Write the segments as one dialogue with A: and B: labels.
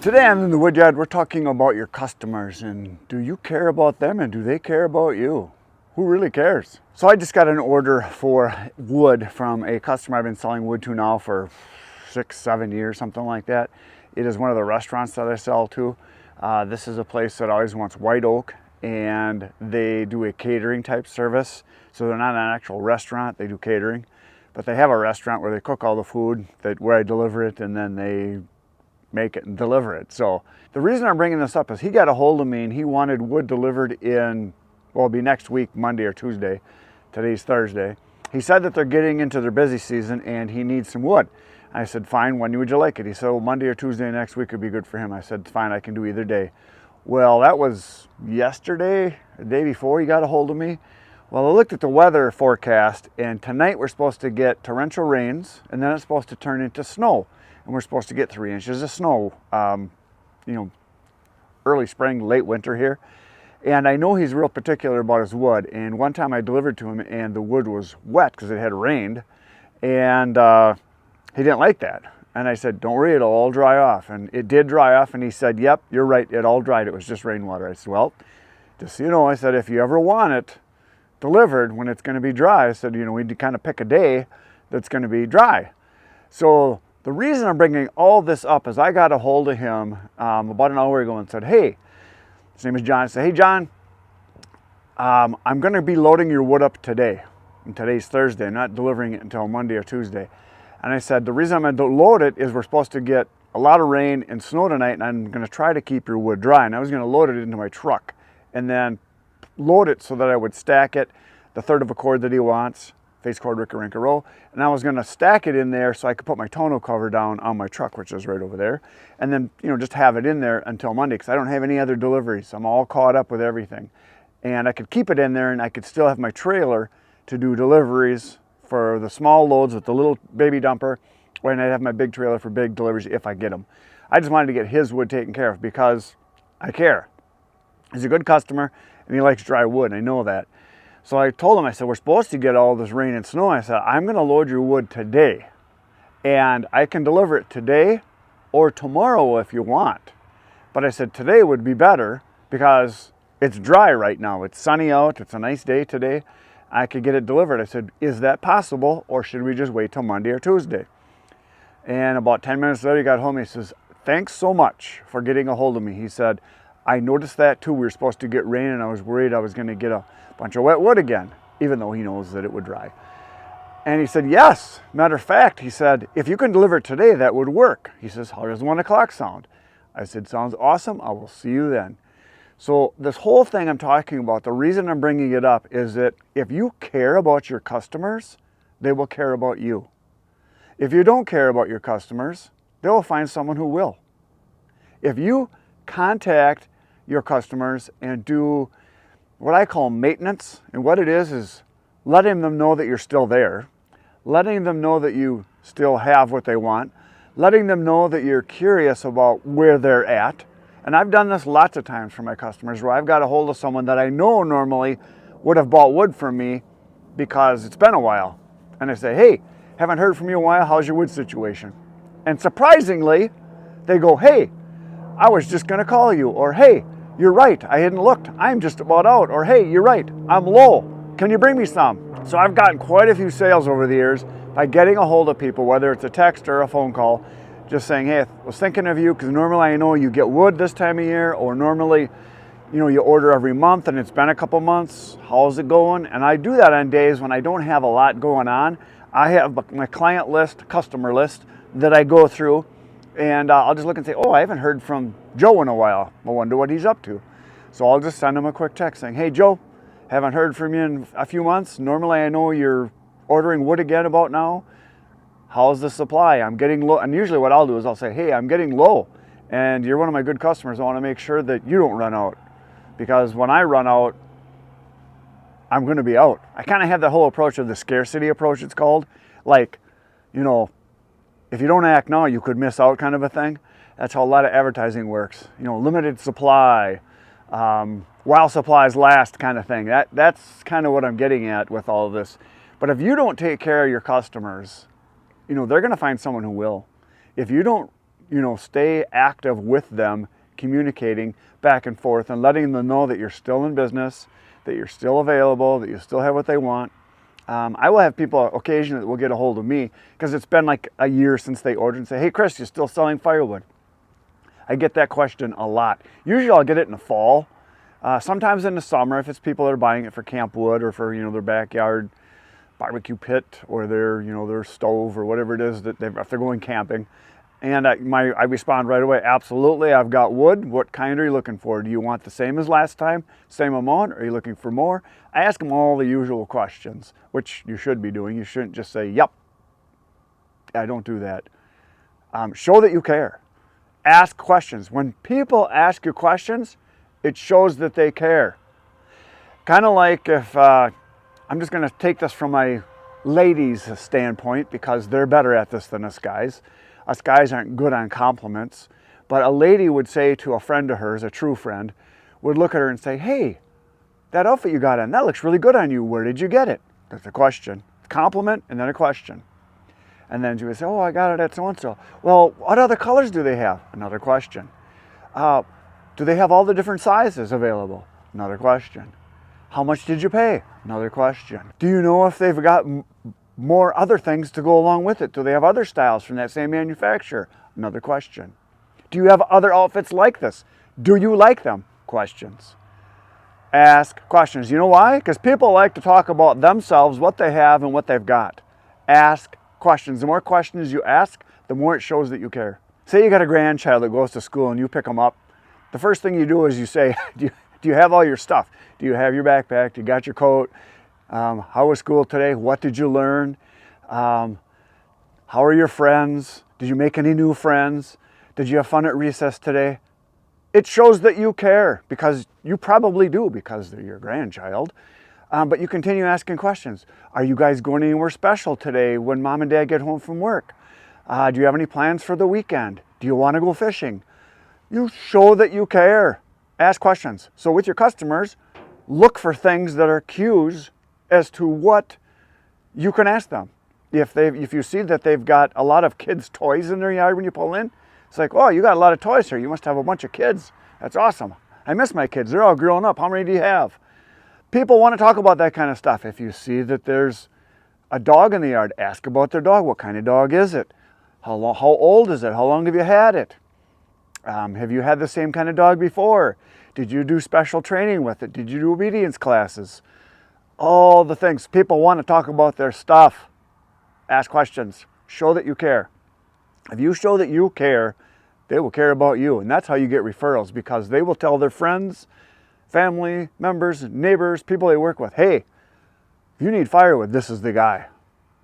A: Today I'm in the woodyard. We're talking about your customers and do you care about them and do they care about you? Who really cares? So I just got an order for wood from a customer I've been selling wood to now for 6-7 years, something like that. It is one of the restaurants that I sell to. This is a place that always wants white oak, and they do a catering type service. So they're not an actual restaurant, they do catering. But they have a restaurant where they cook all the food, where I deliver it, and then they make it and deliver it. So the reason I'm bringing this up is he got a hold of me and he wanted wood delivered in, well, it'll be next week, Monday or Tuesday. Today's Thursday. He said that they're getting into their busy season and he needs some wood. I said, fine, when would you like it? He said, well, Monday or Tuesday next week would be good for him. I said, fine, I can do either day. Well, that was yesterday, the day before he got a hold of me. Well, I looked at the weather forecast and tonight we're supposed to get torrential rains and then it's supposed to turn into snow. And we're supposed to get 3 inches of snow, early spring, late winter here. And I know he's real particular about his wood. And one time I delivered to him and the wood was wet because it had rained. And he didn't like that. And I said, don't worry, it'll all dry off. And it did dry off. And he said, yep, you're right, it all dried. It was just rainwater. I said, well, just so you know, I said, if you ever want it delivered when it's going to be dry, I said, we need to kind of pick a day that's going to be dry. So the reason I'm bringing all this up is I got a hold of him about an hour ago and said, hey, his name is John. I said, hey, John, I'm going to be loading your wood up today. And today's Thursday. I'm not delivering it until Monday or Tuesday. And I said, the reason I'm going to load it is we're supposed to get a lot of rain and snow tonight, and I'm going to try to keep your wood dry. And I was going to load it into my truck and then load it so that I would stack it, the third of a cord that he wants, face cord, ricka row, and I was going to stack it in there so I could put my tonneau cover down on my truck, which is right over there, and then just have it in there until Monday because I don't have any other deliveries. I'm all caught up with everything, and I could keep it in there and I could still have my trailer to do deliveries for the small loads with the little baby dumper, and I'd have my big trailer for big deliveries if I get them. I just wanted to get his wood taken care of because I care. He's a good customer and he likes dry wood, and I know that. So I told him, I said, we're supposed to get all this rain and snow. I said, I'm going to load your wood today. And I can deliver it today or tomorrow if you want. But I said, today would be better because it's dry right now. It's sunny out. It's a nice day today. I could get it delivered. I said, is that possible? Or should we just wait till Monday or Tuesday? And about 10 minutes later, he got home. He says, thanks so much for getting a hold of me. He said, I noticed that too. We were supposed to get rain and I was worried I was going to get a bunch of wet wood again, even though he knows that it would dry. And he said, yes, matter of fact, he said, if you can deliver it today, that would work. He says, how does 1 o'clock sound? I said, sounds awesome. I will see you then. So this whole thing I'm talking about, the reason I'm bringing it up is that if you care about your customers, they will care about you. If you don't care about your customers, they will find someone who will. If you contact your customers and do what I call maintenance, and what it is letting them know that you're still there, letting them know that you still have what they want, letting them know that you're curious about where they're at. And I've done this lots of times for my customers where I've got a hold of someone that I know normally would have bought wood from me because it's been a while. And I say, hey, haven't heard from you in a while, how's your wood situation? And surprisingly, they go, hey, I was just gonna call you, or hey, you're right, I hadn't looked, I'm just about out, or hey, you're right, I'm low, can you bring me some? So I've gotten quite a few sales over the years by getting a hold of people, whether it's a text or a phone call, just saying, hey, I was thinking of you because normally I know you get wood this time of year, or normally, you order every month and it's been a couple months, how's it going? And I do that on days when I don't have a lot going on. I have my client list, customer list that I go through, and I'll just look and say, oh, I haven't heard from Joe in a while. I wonder what he's up to. So I'll just send him a quick text saying, hey, Joe, haven't heard from you in a few months. Normally I know you're ordering wood again about now. How's the supply? I'm getting low. And usually what I'll do is I'll say, hey, I'm getting low. And you're one of my good customers. I want to make sure that you don't run out. Because when I run out, I'm going to be out. I kind of have the whole approach of the scarcity approach, it's called. Like, if you don't act now, you could miss out kind of a thing. That's how a lot of advertising works. Limited supply, while supplies last kind of thing. That's kind of what I'm getting at with all of this. But if you don't take care of your customers, they're going to find someone who will. If you don't stay active with them, communicating back and forth and letting them know that you're still in business, that you're still available, that you still have what they want. I will have people occasionally that will get a hold of me because it's been like a year since they ordered and say, hey Chris, you still selling firewood? I get that question a lot. Usually I'll get it in the fall, sometimes in the summer if it's people that are buying it for camp wood or for their backyard barbecue pit or their stove or whatever it is that if they're going camping. And I respond right away, absolutely, I've got wood. What kind are you looking for? Do you want the same as last time, same amount? Are you looking for more? I ask them all the usual questions, which you should be doing. You shouldn't just say, yep. I don't do that. Show that you care. Ask questions. When people ask you questions, it shows that they care. Kind of like if, I'm just going to take this from my ladies' standpoint because they're better at this than us guys. Us guys aren't good on compliments, but a lady would say to a friend of hers, a true friend, would look at her and say, hey, that outfit you got on, that looks really good on you. Where did you get it? That's a question. Compliment and then a question. And then she would say, oh, I got it at so-and-so. Well, what other colors do they have? Another question. Do they have all the different sizes available? Another question. How much did you pay? Another question. Do you know if they've got more other things to go along with it? Do they have other styles from that same manufacturer? Another question. Do you have other outfits like this? Do you like them? Questions. Ask questions. You know why? Because people like to talk about themselves, what they have and what they've got. Ask questions. The more questions you ask, the more it shows that you care. Say you got a grandchild that goes to school and you pick them up. The first thing you do is you say, do you have all your stuff? Do you have your backpack? Do you got your coat? How was school today? What did you learn? How are your friends? Did you make any new friends? Did you have fun at recess today? It shows that you care because you probably do because they're your grandchild. But you continue asking questions. Are you guys going anywhere special today when mom and dad get home from work? Do you have any plans for the weekend? Do you want to go fishing? You show that you care. Ask questions. So with your customers, look for things that are cues as to what you can ask them. If you see that they've got a lot of kids' toys in their yard when you pull in, it's like, oh, you got a lot of toys here. You must have a bunch of kids. That's awesome. I miss my kids. They're all grown up. How many do you have? People want to talk about that kind of stuff. If you see that there's a dog in the yard, ask about their dog. What kind of dog is it? How old is it? How long have you had it? Have you had the same kind of dog before? Did you do special training with it? Did you do obedience classes? All the things. People want to talk about their stuff. Ask questions. Show that you care. If you show that you care, they will care about you. And that's how you get referrals, because they will tell their friends, family members, neighbors, people they work with, hey, if you need firewood, this is the guy.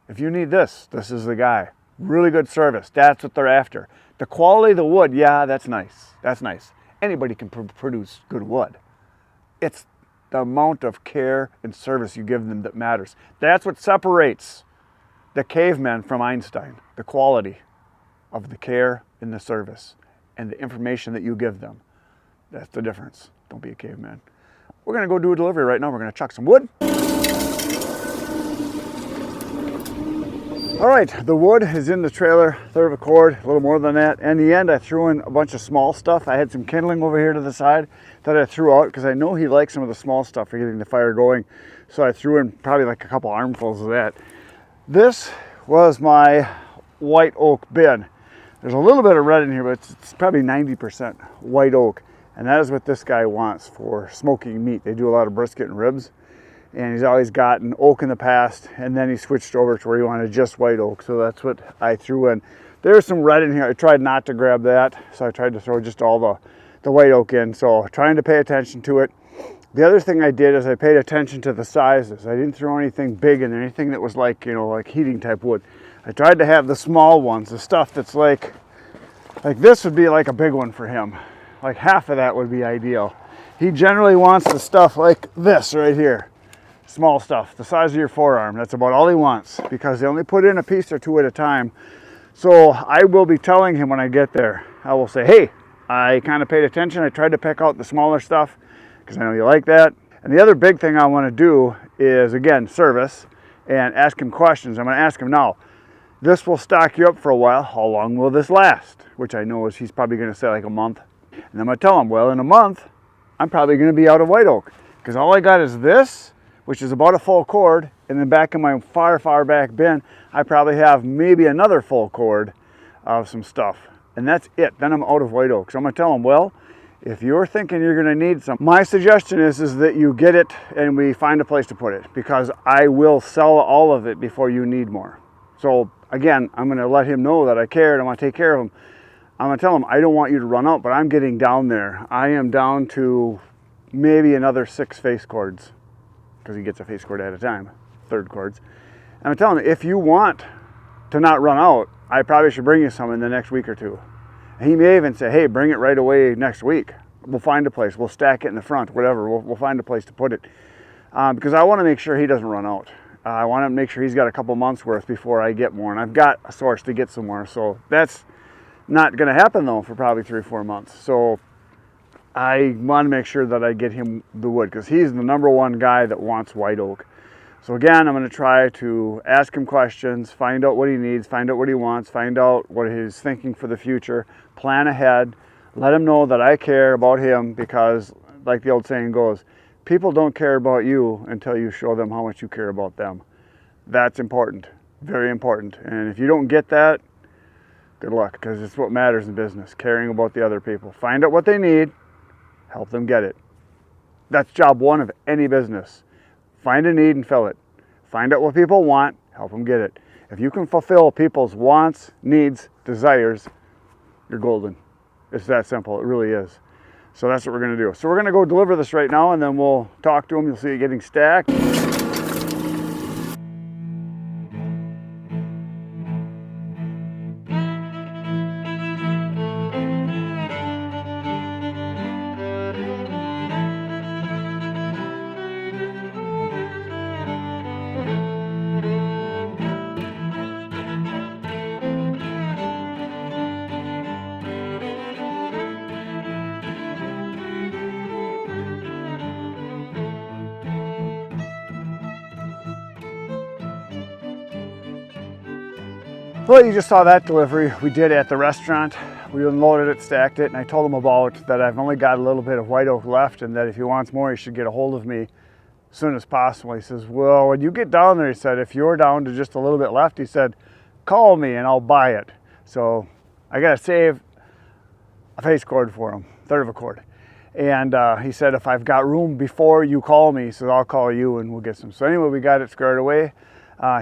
A: If you need this, this is the guy. Really good service. That's what they're after. The quality of the wood, yeah, that's nice. That's nice. Anybody can produce good wood. It's the amount of care and service you give them that matters. That's what separates the caveman from Einstein, the quality of the care and the service and the information that you give them. That's the difference. Don't be a caveman. We're going to go do a delivery right now. We're going to chuck some wood. All right, the wood is in the trailer, third of a cord, a little more than that. In the end, I threw in a bunch of small stuff. I had some kindling over here to the side that I threw out because I know he likes some of the small stuff for getting the fire going. So I threw in probably like a couple armfuls of that. This was my white oak bin. There's a little bit of red in here, but it's probably 90% white oak. And that is what this guy wants for smoking meat. They do a lot of brisket and ribs. And he's always gotten oak in the past, and then he switched over to where he wanted just white oak. So that's what I threw in. There's some red in here. I tried not to grab that, so I tried to throw just all the white oak in. So trying to pay attention to it. The other thing I did is I paid attention to the sizes. I didn't throw anything big in there, anything that was like, like heating type wood. I tried to have the small ones, the stuff that's like this would be like a big one for him. Like half of that would be ideal. He generally wants the stuff like this right here. Small stuff, the size of your forearm. That's about all he wants because they only put in a piece or two at a time. So I will be telling him when I get there, I will say, hey, I kind of paid attention. I tried to pick out the smaller stuff because I know you like that. And the other big thing I want to do is, again, service and ask him questions. I'm going to ask him now, This will stock you up for a while. How long will this last? Which I know is he's probably going to say like a month. And I'm going to tell him, well, in a month, I'm probably going to be out of white oak. Because all I got is this, which is about a full cord. And then back in my far back bin, I probably have maybe another full cord of some stuff. And that's it. Then I'm out of white oak. So I'm going to tell him, well, if you're thinking you're going to need some, my suggestion is that you get it and we find a place to put it, because I will sell all of it before you need more. So again, I'm going to let him know that I care and I want to take care of him. I'm going to tell him I don't want you to run out, but I'm getting down there. I am down to maybe another 6 face cords, because he gets a face cord at a time, 3rd cords. And I'm telling him, if you want to not run out, I probably should bring you some in the next week or 2. He may even say, hey, bring it right away next week. We'll find a place. We'll stack it in the front, whatever. We'll find a place to put it. Because I want to make sure he doesn't run out. I want to make sure he's got a couple months worth before I get more. And I've got a source to get some more. So that's not going to happen, though, for probably 3 or 4 months. So I want to make sure that I get him the wood, because he's the #1 guy that wants white oak. So again, I'm going to try to ask him questions, find out what he needs, find out what he wants, find out what he's thinking for the future, plan ahead, let him know that I care about him, because like the old saying goes, people don't care about you until you show them how much you care about them. That's important, very important. And if you don't get that, good luck, because it's what matters in business, caring about the other people. Find out what they need, help them get it. That's job 1 of any business. Find a need and fill it. Find out what people want, help them get it. If you can fulfill people's wants, needs, desires, you're golden. It's that simple, it really is. So that's what we're gonna do. So we're gonna go deliver this right now, and then we'll talk to him. You'll see it getting stacked. Well, you just saw that delivery we did at the restaurant. We unloaded it, stacked it, and I told him about that I've only got a little bit of white oak left, and that if he wants more, he should get a hold of me as soon as possible. He says, well, when you get down there, he said, if you're down to just a little bit left, he said, call me and I'll buy it. So I got to save a face cord for him, 1/3 of a cord. And he said, if I've got room before you call me, he says, I'll call you and we'll get some. So anyway, we got it squared away.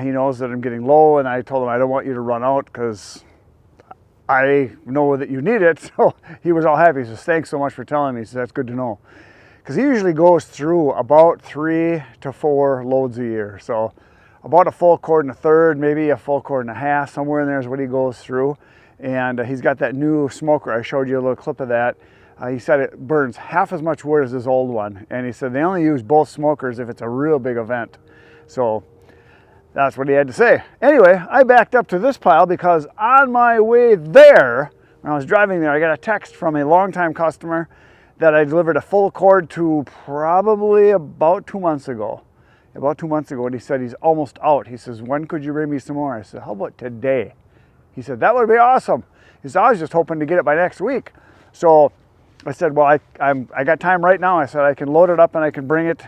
A: He knows that I'm getting low, and I told him I don't want you to run out because I know that you need it. So he was all happy. He says, thanks so much for telling me. He says, that's good to know. Because he usually goes through about 3 to 4 loads a year. So about a full cord and 1/3, maybe a full cord and 1/2, somewhere in there is what he goes through. And he's got that new smoker. I showed you a little clip of that. He said it burns half as much wood as his old one. And he said they only use both smokers if it's a real big event. So that's what he had to say. Anyway, I backed up to this pile because on my way there, when I was driving there, I got a text from a longtime customer that I delivered a full cord to probably about 2 months ago. About 2 months ago, and he said he's almost out. He says, when could you bring me some more? I said, how about today? He said, that would be awesome. He said, I was just hoping to get it by next week. So I said, well, I got time right now. I said, I can load it up and I can bring it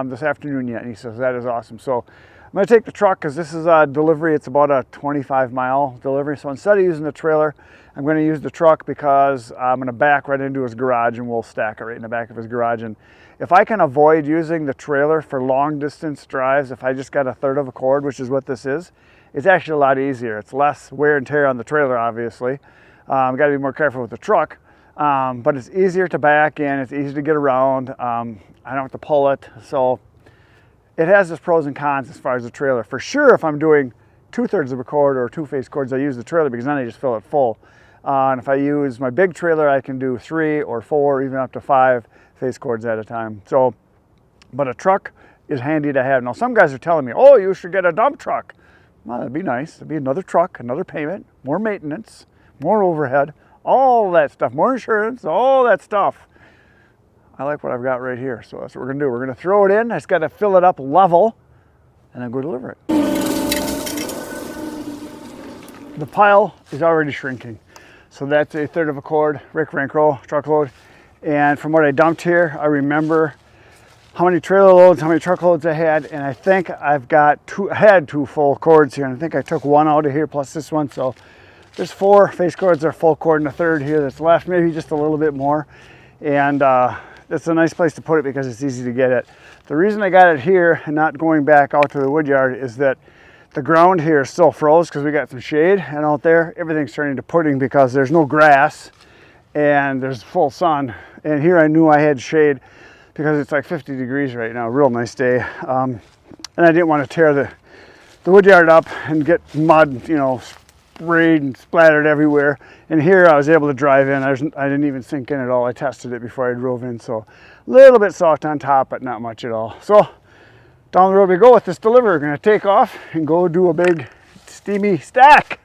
A: this afternoon yet. And he says, that is awesome. So I'm going to take the truck because this is a delivery. It's about a 25-mile delivery. So instead of using the trailer, I'm going to use the truck because I'm going to back right into his garage and we'll stack it right in the back of his garage. And if I can avoid using the trailer for long distance drives, if I just got a 1/3 of a cord, which is what this is, it's actually a lot easier. It's less wear and tear on the trailer, obviously. I've got to be more careful with the truck, but it's easier to back in. It's easy to get around. I don't have to pull it. So it has its pros and cons as far as the trailer. For sure, if I'm doing 2/3 of a cord or 2 face cords, I use the trailer because then I just fill it full. And if I use my big trailer, I can do 3 or 4, even up to 5 face cords at a time. So, but a truck is handy to have. Now, some guys are telling me, oh, you should get a dump truck. Well, that'd be nice. It'd be another truck, another payment, more maintenance, more overhead, all that stuff, more insurance, all that stuff. I like what I've got right here, so that's what we're gonna do. We're gonna throw it in. I just gotta fill it up level and then go deliver it. the pile is already shrinking. So that's a third of a cord, Rick Rank Roll truckload. And from what I dumped here, I remember how many trailer loads, how many truckloads I had, and I think I've got I had 2 full cords here, and I think I took 1 out of here plus this one. So there's 4 face cords, are full cord, and a third here that's left, maybe just a little bit more. And it's a nice place to put it because it's easy to get it. The reason I got it here and not going back out to the wood yard is that the ground here is still froze because we got some shade, and out there everything's turning to pudding because there's no grass and there's full sun. And here I knew I had shade because it's like 50 degrees right now, real nice day. And I didn't want to tear the wood yard up and get mud, you know, sprayed and splattered everywhere. And here I was able to drive in. I didn't even sink in at all. I tested it before I drove in, so a little bit soft on top, but not much at all. So down the road we go with this delivery. We're going to take off and go do a big steamy stack.